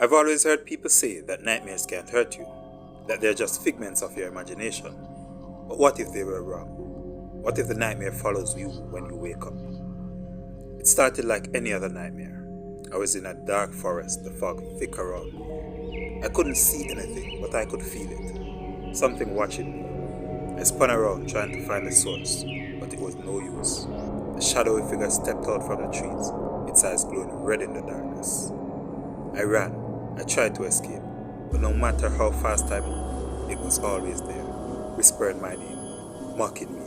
I've always heard people say that nightmares can't hurt you, that they're just figments of your imagination. But what if they were wrong? What if the nightmare follows you when you wake up? It started like any other nightmare. I was in a dark forest, the fog thick around me. I couldn't see anything, but I could feel it. Something watching me. I spun around trying to find the source, but it was no use. A shadowy figure stepped out from the trees, its eyes glowing red in the darkness. I ran. I tried to escape, but no matter how fast I moved, it was always there, whispering my name, mocking me.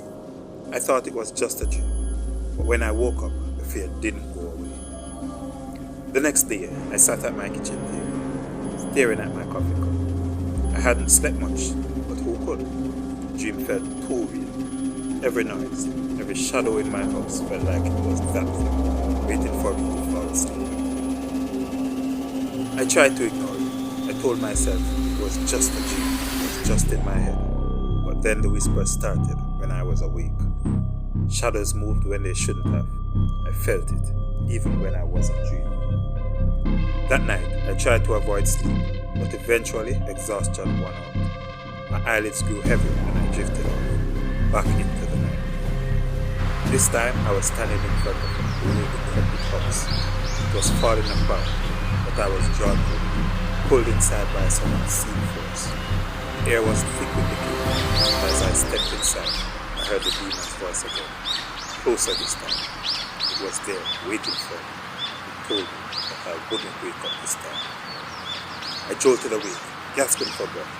I thought it was just a dream, but when I woke up, the fear didn't go away. The next day, I sat at my kitchen table, staring at my coffee cup. I hadn't slept much, but who could? The dream felt too real. Every noise, every shadow in my house felt like it was that thing, waiting for me to fall asleep. I tried to ignore it. I told myself it was just a dream, it was just in my head. But then the whispers started when I was awake. Shadows moved when they shouldn't have. I felt it, even when I wasn't dreaming. That night, I tried to avoid sleep, but eventually exhaustion won out. My eyelids grew heavy and I drifted off, back into the night. This time, I was standing in front of a old decrepit house. It was falling apart, but I was drawn to it, pulled inside by some unseen force. The air was thick with decay, and as I stepped inside, I heard the demon's voice again, closer this time. It was there, waiting for me. It told me that I wouldn't wake up this time. I jolted awake, gasping for breath.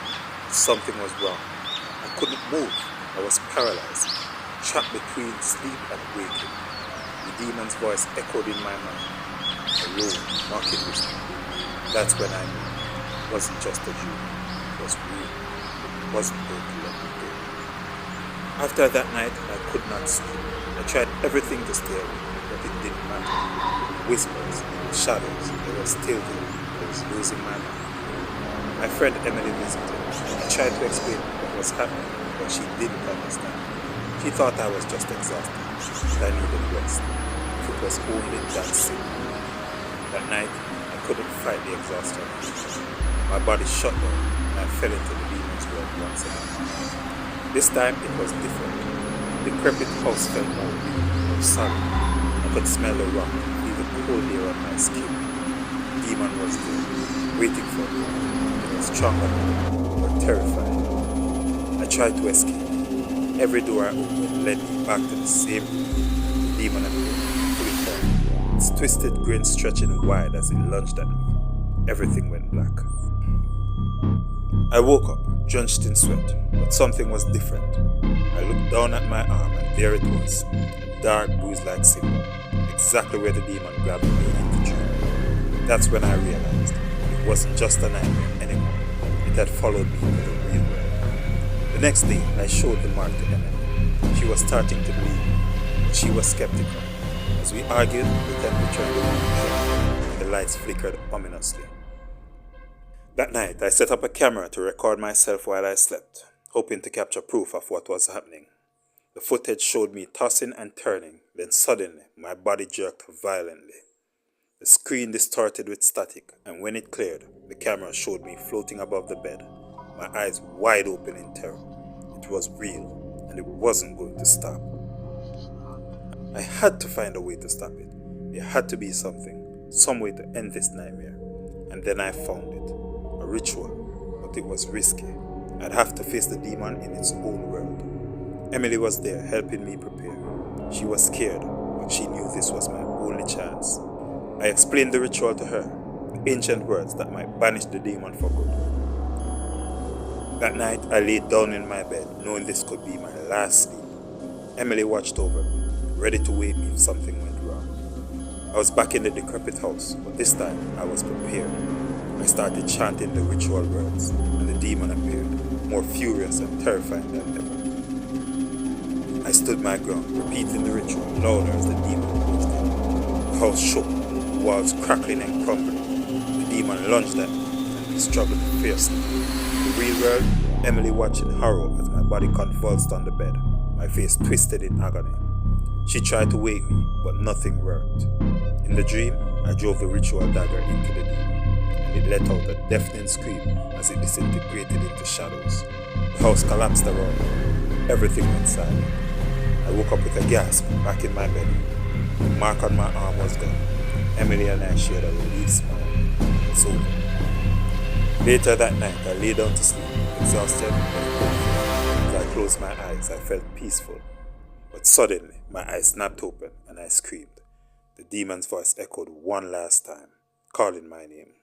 Something was wrong. I couldn't move. I was paralyzed, trapped between sleep and waking. The demon's voice echoed in my mind, a low, mocking whisper. That's when I knew it wasn't just a dream. It was real. It wasn't going to let me go. After that night, I could not sleep. I tried everything to stay awake, but it didn't matter. Whispers, shadows, they were still there. I was losing my mind. My friend Emily visited. I tried to explain what was happening, but she didn't understand. She thought I was just exhausted, and I needed rest. If it was only that simple. That night, I couldn't fight the exhaustion. My body shut down, and I fell into the demon's world once again. This time, it was different. The decrepit house felt more real, more solid. I could smell the rock, feel the cold air on my skin. The demon was there, waiting for me. It was stronger, more terrifying. I tried to escape. Every door I opened led me back to the same room. The demon appeared, fully formed, its twisted grin stretching wide as it lunged at me. Everything went black. I woke up, drenched in sweat, but something was different. I looked down at my arm and there it was, a dark bruise-like symbol, exactly where the demon grabbed me in the dream. That's when I realized it wasn't just a nightmare anymore. It had followed me into the real world. The next day, I showed the mark to Emily. She was starting to believe, but she was skeptical. As we argued, the temperature in the room dropped, and the lights flickered ominously. That night, I set up a camera to record myself while I slept, hoping to capture proof of what was happening. The footage showed me tossing and turning, then suddenly, my body jerked violently. The screen distorted with static, and when it cleared, the camera showed me floating above the bed, my eyes wide open in terror. It was real, and it wasn't going to stop. I had to find a way to stop it. There had to be something, some way to end this nightmare. And then I found it. A ritual, but it was risky. I'd have to face the demon in its own world. Emily was there, helping me prepare. She was scared, but she knew this was my only chance. I explained the ritual to her, the ancient words that might banish the demon for good. That night, I laid down in my bed, knowing this could be my last sleep. Emily watched over me, ready to wake me if something went wrong. I was back in the decrepit house, but this time I was prepared. I started chanting the ritual words, and the demon appeared, more furious and terrifying than ever. I stood my ground, repeating the ritual louder as the demon approached in. The house shook, the walls crackling and crumbling. The demon lunged at me, and we struggled fiercely. In the real world, Emily watched in horror as my body convulsed on the bed, my face twisted in agony. She tried to wake me, but nothing worked. In the dream, I drove the ritual dagger into the demon, and it let out a deafening scream as it disintegrated into shadows. The house collapsed around me. Everything went silent. I woke up with a gasp, back in my bed. The mark on my arm was gone. Emily and I shared a relieved smile. It's over. Later that night, I lay down to sleep, exhausted but hopeful. As I closed my eyes, I felt peaceful. But suddenly, my eyes snapped open and I screamed. The demon's voice echoed one last time, calling my name.